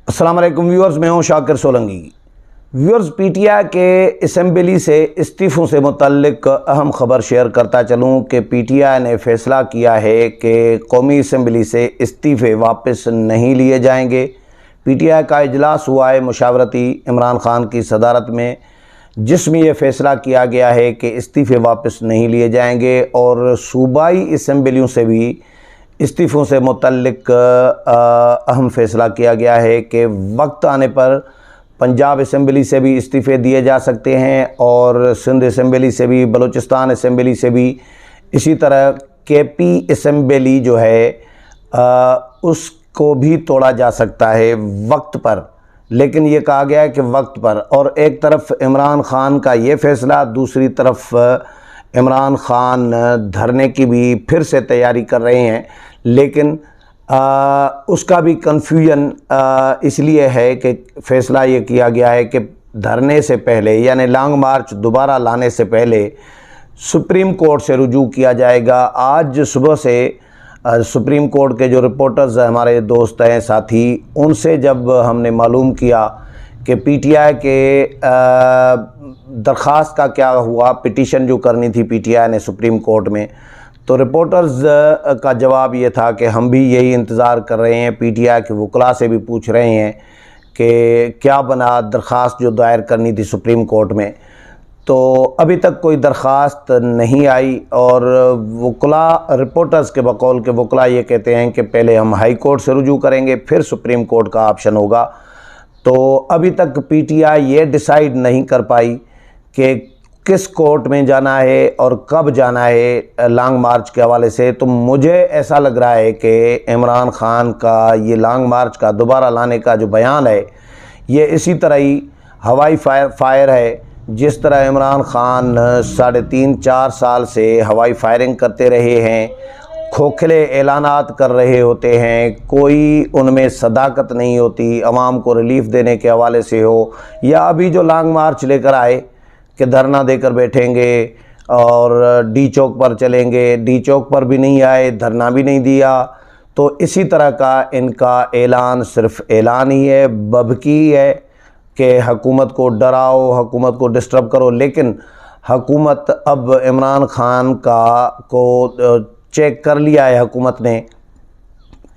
अस्सलाम वालेकुम व्यूअर्स, मैं हूं शाकिर सोलंकी। व्यूअर्स, पीटीआई के असेंबली से इस्तीफ़ों से मुतल्लिक अहम ख़बर शेयर करता चलूं कि पीटीआई ने फ़ैसला किया है कि कौमी असेंबली से इस्तीफ़े वापस नहीं लिए जाएंगे। पीटीआई का इजलास हुआ है मुशावरती इमरान खान की सदारत में, जिसमें यह फ़ैसला किया गया है कि इस्तीफ़े वापस नहीं लिए जाएंगे और सूबाई असेंबलियों से भी इस्तीफ़ों से मुतल्लिक अहम फ़ैसला किया गया है कि वक्त आने पर पंजाब असेंबली से भी इस्तीफ़े दिए जा सकते हैं और सिंध असेंबली से भी, बलूचिस्तान असेंबली से भी, इसी तरह केपी असेंबली जो है उसको भी तोड़ा जा सकता है वक्त पर। लेकिन ये कहा गया है कि वक्त पर, और एक तरफ इमरान खान का ये फ़ैसला, दूसरी तरफ इमरान खान धरने की भी फिर से तैयारी कर रहे हैं। लेकिन उसका भी कन्फ्यूजन इसलिए है कि फ़ैसला ये किया गया है कि धरने से पहले, यानी लॉन्ग मार्च दोबारा लाने से पहले सुप्रीम कोर्ट से रुजू किया जाएगा। आज सुबह से सुप्रीम कोर्ट के जो रिपोर्टर्स हमारे दोस्त हैं, साथी, उनसे जब हमने मालूम किया कि पीटीआई के दरख्वास्त का क्या हुआ, पिटीशन जो करनी थी पीटीआई ने सुप्रीम कोर्ट में, तो रिपोर्टर्स का जवाब ये था कि हम भी यही इंतज़ार कर रहे हैं। पीटीआई के वकला से भी पूछ रहे हैं कि क्या बना दरख्वास्त जो दायर करनी थी सुप्रीम कोर्ट में। तो अभी तक कोई दरख्वास्त नहीं आई और वकला, रिपोर्टर्स के बकौल के वकला ये कहते हैं कि पहले हम हाई कोर्ट से रुजू करेंगे, फिर सुप्रीम कोर्ट का ऑप्शन होगा। तो अभी तक पीटीआई ये डिसाइड नहीं कर पाई कि किस कोर्ट में जाना है और कब जाना है लॉन्ग मार्च के हवाले से। तो मुझे ऐसा लग रहा है कि इमरान खान का ये लॉन्ग मार्च का दोबारा लाने का जो बयान है, ये इसी तरह ही हवाई फायर है, जिस तरह इमरान खान 3.5-4 साल से हवाई फायरिंग करते रहे हैं, खोखले ऐलानात कर रहे होते हैं, कोई उनमें सदाकत नहीं होती, अवाम को रिलीफ देने के हवाले से हो, या अभी जो लॉन्ग मार्च लेकर आए कि धरना देकर बैठेंगे और डी चौक पर चलेंगे, डी चौक पर भी नहीं आए, धरना भी नहीं दिया। तो इसी तरह का इनका ऐलान सिर्फ ऐलान ही है, बभकी है कि हुकूमत को डराओ, हुकूमत को डिस्टर्ब करो। लेकिन हुकूमत अब इमरान खान को चेक कर लिया है हुकूमत ने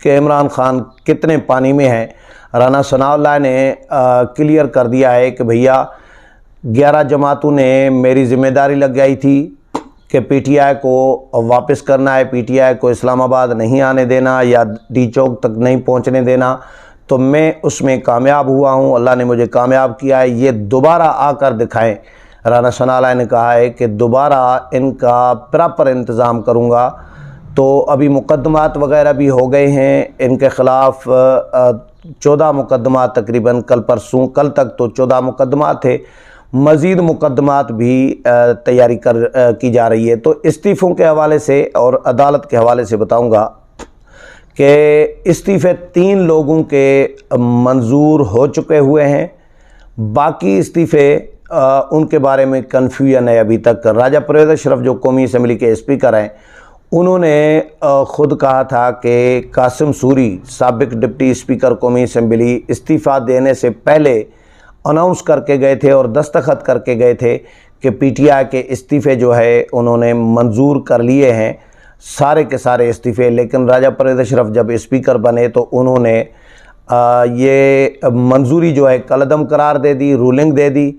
कि इमरान खान कितने पानी में है। राना सनाउल्लाह ने क्लियर कर दिया है कि भैया 11 जमातों ने मेरी ज़िम्मेदारी लग गई थी कि पीटीआई को वापस करना है, पीटीआई को इस्लामाबाद नहीं आने देना या डी चौक तक नहीं पहुंचने देना, तो मैं उसमें कामयाब हुआ हूं, अल्लाह ने मुझे कामयाब किया है, ये दोबारा आकर दिखाएं। राना सनाउल्लाह ने कहा है कि दोबारा इनका प्रॉपर इंतज़ाम करूंगा। तो अभी मुकदमात वगैरह भी हो गए हैं इनके ख़िलाफ़, 14 मुकदमात तकरीबन, कल तक तो 14 मुकदमात थे, मज़ीद मुकदमात भी तैयारी की जा रही है। तो इस्तीफ़ों के हवाले से और अदालत के हवाले से बताऊंगा कि इस्तीफ़े 3 लोगों के मंजूर हो चुके हुए हैं, बाकी इस्तीफ़े उनके बारे में कन्फ्यूजन है अभी तक। राजा परवेज़ अशरफ जो कौमी असेंबली के स्पीकर हैं, उन्होंने ख़ुद कहा था कि कासिम सूरी, साबिक डिप्टी स्पीकर कौमी असेंबली, इस्तीफ़ा देने से पहले अनाउंस करके गए थे और दस्तखत करके गए थे कि पीटीआई के इस्तीफ़े जो है उन्होंने मंजूर कर लिए हैं, सारे के सारे इस्तीफ़े। लेकिन राजा परवेज़ अशरफ जब स्पीकर बने तो उन्होंने ये मंजूरी जो है कलअदम करार दे दी, रूलिंग दे दी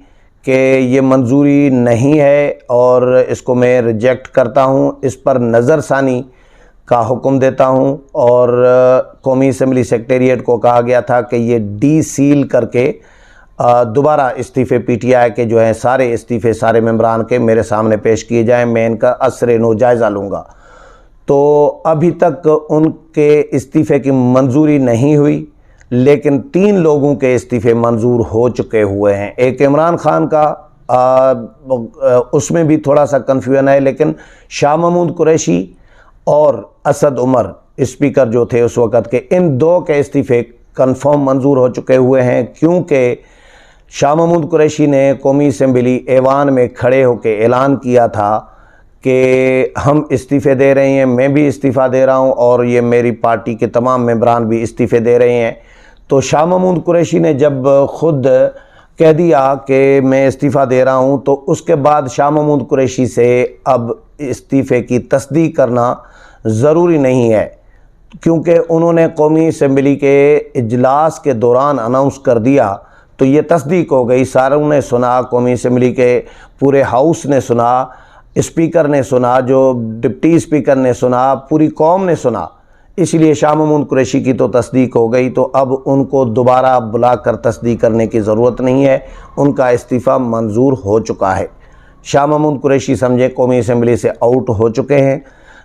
कि ये मंजूरी नहीं है और इसको मैं रिजेक्ट करता हूँ, इस पर नज़रसानी का हुक्म देता हूँ। और कौमी असेंबली सेक्रेटेरिएट को कहा गया था कि ये डी सील करके दोबारा इस्तीफ़े पीटीआई के जो हैं सारे इस्तीफ़े सारे मेंबरान के मेरे सामने पेश किए जाएं, मैं इनका असरे नो जायज़ा लूँगा। तो अभी तक उनके इस्तीफ़े की मंजूरी नहीं हुई, लेकिन 3 लोगों के इस्तीफ़े मंजूर हो चुके हुए हैं। एक इमरान खान का, उसमें भी थोड़ा सा कन्फ्यूजन है, लेकिन शाह महमूद कुरैशी और असद उमर स्पीकर जो थे उस वक़्त के, इन 2 के इस्तीफ़े कन्फर्म मंजूर हो चुके हुए हैं, क्योंकि शाह महमूद कुरैशी ने कौमी असेंबली ऐवान में खड़े होकर ऐलान किया था कि हम इस्तीफ़े दे रहे हैं, मैं भी इस्तीफ़ा दे रहा हूं और ये मेरी पार्टी के तमाम मेंबरान भी इस्तीफ़े दे रहे हैं। تو شاہ محمود قریشی نے جب خود کہہ دیا کہ میں استعفیٰ دے رہا ہوں تو اس کے بعد شاہ محمود قریشی سے اب استعفے کی تصدیق کرنا ضروری نہیں ہے، کیونکہ انہوں نے قومی اسمبلی کے اجلاس کے دوران اناؤنس کر دیا تو یہ تصدیق ہو گئی، ساروں نے سنا، قومی اسمبلی کے پورے ہاؤس نے سنا، اسپیکر نے سنا، جو ڈپٹی اسپیکر نے سنا، پوری قوم نے سنا، اس لیے شاہ محمود قریشی کی تو تصدیق ہو گئی، تو اب ان کو دوبارہ بلا کر تصدیق کرنے کی ضرورت نہیں ہے، ان کا استعفیٰ منظور ہو چکا ہے۔ شاہ محمود قریشی سمجھے قومی اسمبلی سے آؤٹ ہو چکے ہیں۔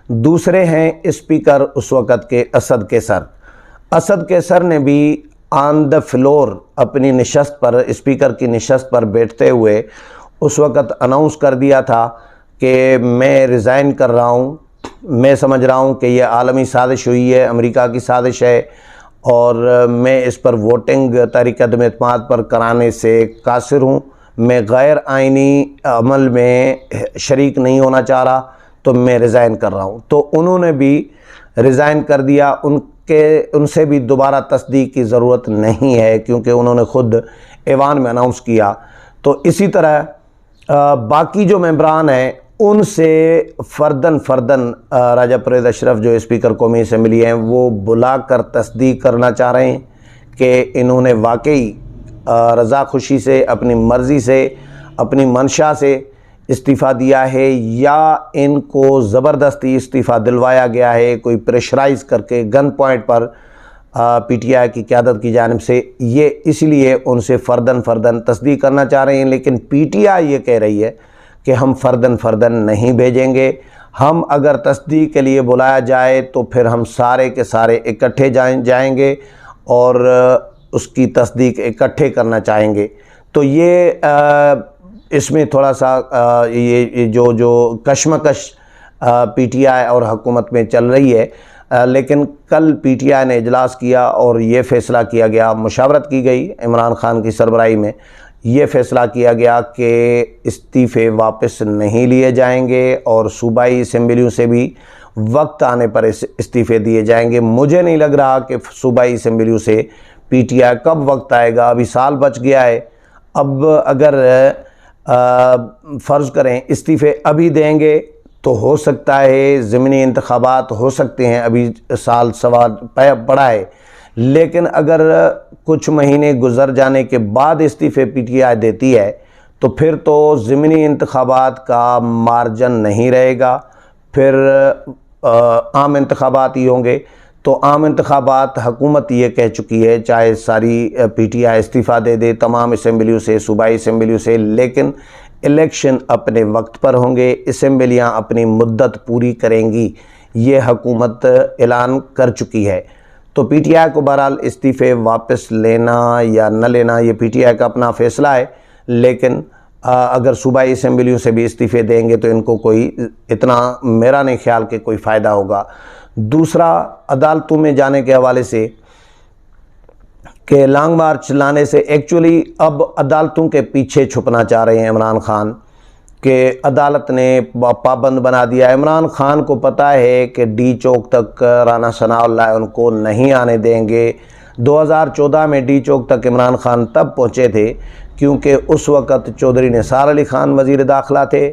دوسرے ہیں اسپیکر اس وقت کے اسد کیسر۔ اسد کیسر نے بھی آن دا فلور اپنی نشست پر، اسپیکر کی نشست پر بیٹھتے ہوئے اس وقت اناؤنس کر دیا تھا کہ میں ریزائن کر رہا ہوں، میں سمجھ رہا ہوں کہ یہ عالمی سازش ہوئی ہے، امریکہ کی سازش ہے، اور میں اس پر ووٹنگ تحریک عدم اعتماد پر کرانے سے قاصر ہوں، میں غیر آئینی عمل میں شریک نہیں ہونا چاہ رہا، تو میں ریزائن کر رہا ہوں۔ تو انہوں نے بھی ریزائن کر دیا، ان سے بھی دوبارہ تصدیق کی ضرورت نہیں ہے کیونکہ انہوں نے خود ایوان میں اناؤنس کیا۔ تو اسی طرح باقی جو ممبران ہیں ان سے فردن راجہ پرویز اشرف جو اسپیکر قومی اسمبلی ہیں وہ بلا کر تصدیق کرنا چاہ رہے ہیں کہ انہوں نے واقعی رضا خوشی سے، اپنی مرضی سے، اپنی منشا سے استعفیٰ دیا ہے یا ان کو زبردستی استعفیٰ دلوایا گیا ہے کوئی پریشرائز کر کے گن point per P T I کی قیادت کی جانب سے، یہ اس لیے ان سے فردن تصدیق کرنا چاہ رہے ہیں۔ لیکن پی ٹی آئی یہ کہہ رہی ہے کہ ہم فردن نہیں بھیجیں گے، ہم اگر تصدیق کے لیے بلایا جائے تو پھر ہم سارے کے سارے اکٹھے جائیں گے اور اس کی تصدیق اکٹھے کرنا چاہیں گے۔ تو یہ اس میں تھوڑا سا یہ جو کشمکش پی ٹی آئی اور حکومت میں چل رہی ہے، لیکن کل پی ٹی آئی نے اجلاس کیا اور یہ فیصلہ کیا گیا، مشاورت کی گئی عمران خان کی سربراہی میں، یہ فیصلہ کیا گیا کہ استعفے واپس نہیں لیے جائیں گے اور صوبائی اسمبلیوں سے بھی وقت آنے پر استعفے دیے جائیں گے۔ مجھے نہیں لگ رہا کہ صوبائی اسمبلیوں سے پی ٹی آئی کب وقت آئے گا، ابھی سال بچ گیا ہے۔ اب اگر فرض کریں استعفے ابھی دیں گے تو ہو سکتا ہے ضمنی انتخابات ہو سکتے ہیں، ابھی سال سوا پڑا ہے، لیکن اگر کچھ مہینے گزر جانے کے بعد استعفے پی ٹی آئی دیتی ہے تو پھر تو ضمنی انتخابات کا مارجن نہیں رہے گا، پھر عام انتخابات ہی ہوں گے۔ تو عام انتخابات حکومت یہ کہہ چکی ہے، چاہے ساری پی ٹی آئی استعفیٰ دے دے تمام اسمبلیوں سے، صوبائی اسمبلیوں سے، لیکن الیکشن اپنے وقت پر ہوں گے، اسمبلیاں اپنی مدت پوری کریں گی، یہ حکومت اعلان کر چکی ہے۔ تو پی ٹی آئی کو بہرحال استعفے واپس لینا یا نہ لینا یہ پی ٹی آئی کا اپنا فیصلہ ہے، لیکن اگر صوبائی اسمبلیوں سے بھی استعفے دیں گے تو ان کو کوئی اتنا میرا نہیں خیال کہ کوئی فائدہ ہوگا۔ دوسرا، عدالتوں میں جانے کے حوالے سے کہ لانگ مارچ لانے سے ایکچولی اب عدالتوں کے پیچھے چھپنا چاہ رہے ہیں عمران خان کہ عدالت نے پابند بنا دیا۔ عمران خان کو پتہ ہے کہ ڈی چوک تک رانا ثناء اللہ ان کو نہیں آنے دیں گے۔ 2014 میں ڈی چوک تک عمران خان تب پہنچے تھے کیونکہ اس وقت چودھری نثار علی خان وزیر داخلہ تھے،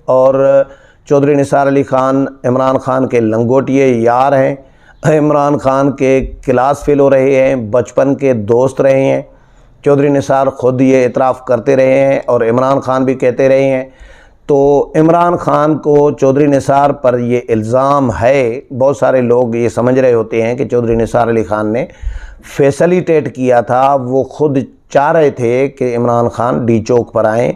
اور چودھری نثار علی خان عمران خان کے لنگوٹیے یار ہیں، عمران خان کے کلاس فیلو رہے ہیں، بچپن کے دوست رہے ہیں۔ چودھری نثار خود یہ اعتراف کرتے رہے ہیں اور عمران خان بھی کہتے رہے ہیں۔ تو عمران خان کو چودھری نثار پر یہ الزام ہے، بہت سارے لوگ یہ سمجھ رہے ہوتے ہیں کہ چودھری نثار علی خان نے فیسلیٹیٹ کیا تھا، وہ خود چاہ رہے تھے کہ عمران خان ڈی چوک پر آئیں،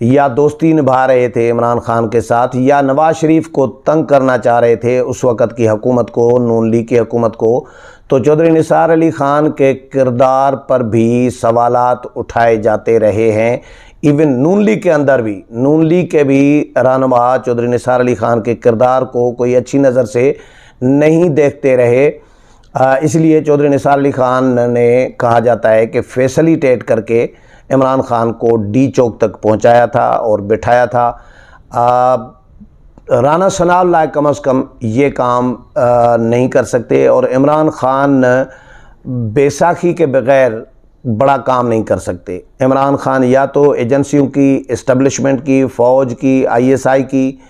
یا دوستی نبھا رہے تھے عمران خان کے ساتھ، یا نواز شریف کو تنگ کرنا چاہ رہے تھے اس وقت کی حکومت کو، نون لیگ کی حکومت کو۔ تو چودھری نثار علی خان کے کردار پر بھی سوالات اٹھائے جاتے رہے ہیں، ایون نون لیگ کے اندر بھی، نون لیگ کے بھی رہنما چودھری نثار علی خان کے کردار کو کوئی اچھی نظر سے نہیں دیکھتے رہے۔ اس لیے چودھری نثار علی خان نے کہا جاتا ہے کہ فیسلیٹیٹ کر کے عمران خان کو ڈی چوک تک پہنچایا تھا اور بٹھایا تھا۔ رانا ثناء اللہ کم از کم یہ کام نہیں کر سکتے، اور عمران خان बैसाखी के बग़ैर बड़ा काम नहीं कर सकते। इमरान खान या तो एजेंसियों की, इस्टबलिशमेंट की, फ़ौज की, ISI की,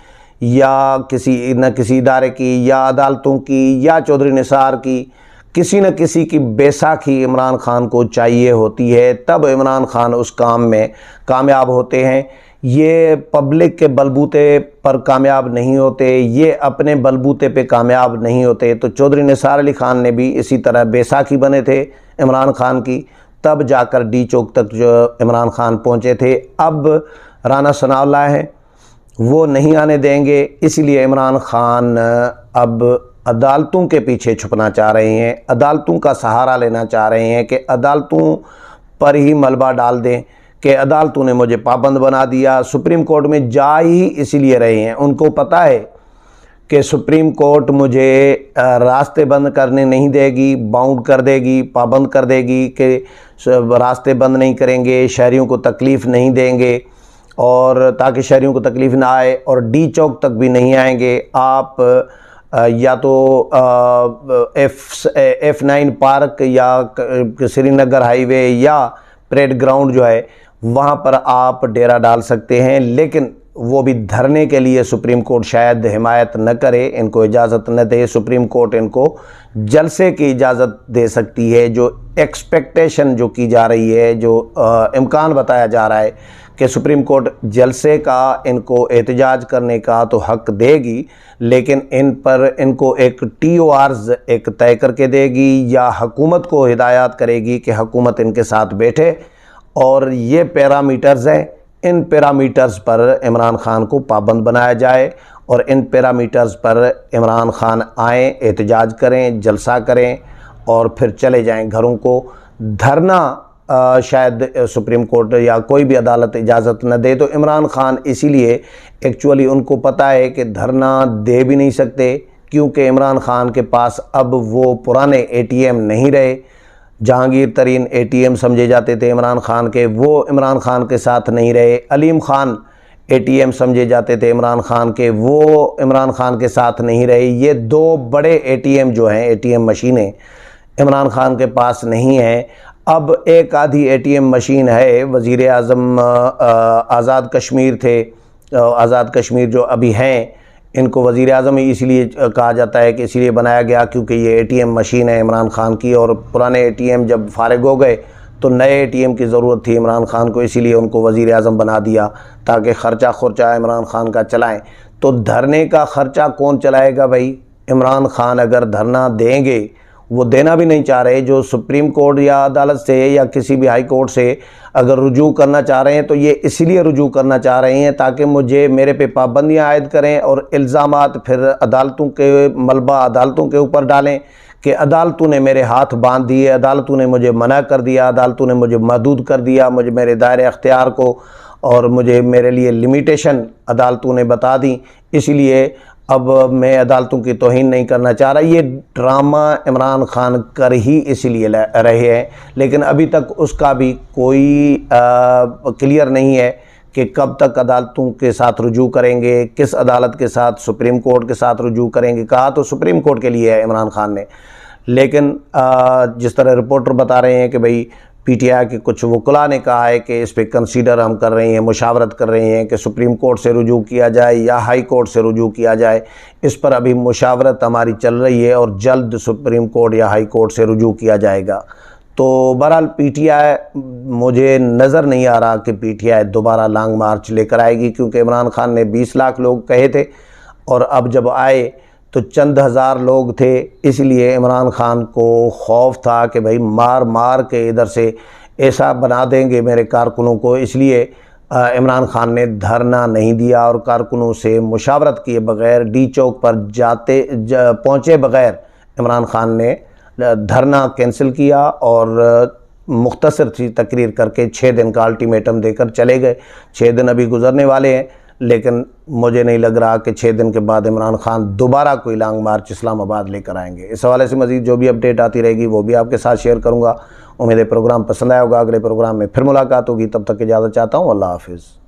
या किसी इदारे की, या अदालतों की, या चौधरी निसार की, किसी न किसी की बैसाखी इमरान खान को चाहिए होती है, तब इमरान खान उस काम में कामयाब होते हैं। ये पब्लिक के बलबूते पर कामयाब नहीं होते, ये अपने बलबूते पे कामयाब नहीं होते। तो चौधरी निसार अली खान ने भी इसी तरह बैसाखी बने थे इमरान खान की, तब जाकर डी चौक तक जो इमरान खान पहुँचे थे। अब राना सनाउल्लाह हैं, वो नहीं आने देंगे, इसलिए इमरान खान अब अदालतों के पीछे छुपना चाह रहे हैं, अदालतों का सहारा लेना चाह रहे हैं कि अदालतों पर ही मलबा डाल दें कि अदालतों ने मुझे पाबंद बना दिया। सुप्रीम कोर्ट में जा ही इसलिए रहे हैं, उनको पता है कि सुप्रीम कोर्ट मुझे रास्ते बंद करने नहीं देगी, बाउंड कर देगी, पाबंद कर देगी कि रास्ते बंद नहीं करेंगे, शहरियों को तकलीफ़ नहीं देंगे, और ताकि शहरियों को तकलीफ़ ना आए, और डी चौक तक भी नहीं आएंगे। आप या तो F9 पार्क या श्रीनगर हाईवे या परेड ग्राउंड जो है वहाँ पर आप डेरा डाल सकते हैं, लेकिन वो भी धरने के लिए सुप्रीम कोर्ट शायद हिमायत न करे, इनको इजाज़त न दे। सुप्रीम कोर्ट इनको जलसे की इजाज़त दे सकती है। जो एक्सपेक्टेशन जो की जा रही है, जो इम्कान बताया जा रहा है कि सुप्रीम कोर्ट जलसे का, इनको एहतजाज करने का तो हक़ देगी, लेकिन इनको एक TORs एक तय करके देगी, या हुकूमत को हिदायत करेगी कि हुकूमत इनके साथ बैठे और ये पैरामीटर्स हैं, इन पैरामीटर्स पर इमरान खान को पाबंद बनाया जाए, और इन पैरामीटर्स पर इमरान खान आएँ, एहतजाज करें, जलसा करें और फिर चले जाएं घरों को। धरना शायद सुप्रीम कोर्ट या कोई भी अदालत इजाज़त न दे। तो इमरान खान इसीलिए एक्चुअली उनको पता है कि धरना दे भी नहीं सकते, क्योंकि इमरान खान के पास अब वो पुराने ATM नहीं रहे। जहांगीर तरीन ATM समझे जाते थे इमरान खान के, वो इमरान खान के साथ नहीं रहे। अलीम खान ATM समझे जाते थे इमरान खान के, वो इमरान खान के साथ नहीं रहे। ये दो बड़े ATM जो हैं, ATM मशीनें इमरान खान के पास नहीं हैं। अब एक आधी ATM मशीन है। वज़ीर आज़म आज़ाद कश्मीर थे, आज़ाद कश्मीर जो अभी हैं, इनको वज़ीर आज़म ही इसलिए कहा जाता है कि इसलिए बनाया गया क्योंकि ये ATM मशीन है इमरान खान की, और पुराने ATM जब फारिग हो गए तो नए ATM की ज़रूरत थी इमरान खान को, इसीलिए उनको वज़ीर आज़म बना दिया ताकि ख़र्चा इमरान खान का चलाएं। तो धरने का ख़र्चा कौन चलाएगा भाई? इमरान खान अगर धरना देंगे, वो देना भी नहीं चाह रहे, जो सुप्रीम कोर्ट या अदालत से या किसी भी हाई कोर्ट से अगर रुजू करना चाह रहे हैं तो ये इसलिए रुजू करना चाह रहे हैं ताकि मेरे पे पाबंदियां आयद करें और इल्ज़ामात फिर अदालतों के मलबा अदालतों के ऊपर डालें कि अदालतों ने मेरे हाथ बांध दिए, अदालतों ने मुझे मना कर दिया, अदालतों ने मुझे महदूद कर दिया, मुझे मेरे दायरे अख्तियार को, और मुझे मेरे लिए लिमिटेशन अदालतों ने बता दी, इसलिए अब मैं अदालतों की तौहीन नहीं करना चाह रहा। ये ड्रामा इमरान खान कर ही इसलिए रहे हैं, लेकिन अभी तक उसका भी कोई क्लियर नहीं है कि कब तक अदालतों के साथ रुजू करेंगे, किस अदालत के साथ, सुप्रीम कोर्ट के साथ रुजू करेंगे। कहा तो सुप्रीम कोर्ट के लिए है इमरान खान ने, लेकिन जिस तरह रिपोर्टर बता रहे हैं कि भाई PTI के कुछ वकला ने कहा है कि इस पे कंसीडर हम कर रहे हैं, मुशावरत कर रहे हैं कि सुप्रीम कोर्ट से रुजू किया जाए या हाई कोर्ट से रुजू किया जाए। इस पर अभी मुशावरत हमारी चल रही है और जल्द सुप्रीम कोर्ट या हाई कोर्ट से रुजू किया जाएगा। तो बहरहाल PTI, मुझे नज़र नहीं आ रहा कि PTI दोबारा लॉन्ग मार्च लेकर आएगी, क्योंकि इमरान खान ने 20 लाख लोग कहे थे और अब जब आए तो चंद हज़ार लोग थे, इसलिए इमरान खान को खौफ था कि भाई मार मार के इधर से ऐसा बना देंगे मेरे कारकुनों को, इसलिए इमरान खान ने धरना नहीं दिया और कारकुनों से मुशावरत किए बग़ैर, डी चौक पर पहुँचे बग़ैर इमरान खान ने धरना कैंसिल किया और मुख्तसर सी तकरीर करके 6 दिन का अल्टीमेटम देकर चले गए। 6 दिन अभी गुजरने वाले हैं, लेकिन मुझे नहीं लग रहा कि 6 दिन के बाद इमरान खान दोबारा कोई लॉन्ग मार्च इस्लामाबाद लेकर आएंगे। इस हवाले से मज़ीद जो भी अपडेट आती रहेगी वो भी आपके साथ शेयर करूँगा। उम्मीद है प्रोग्राम पसंद आया होगा। अगले प्रोग्राम में फिर मुलाकात होगी, तब तक इजाज़त चाहता हूँ। अल्लाह हाफिज़।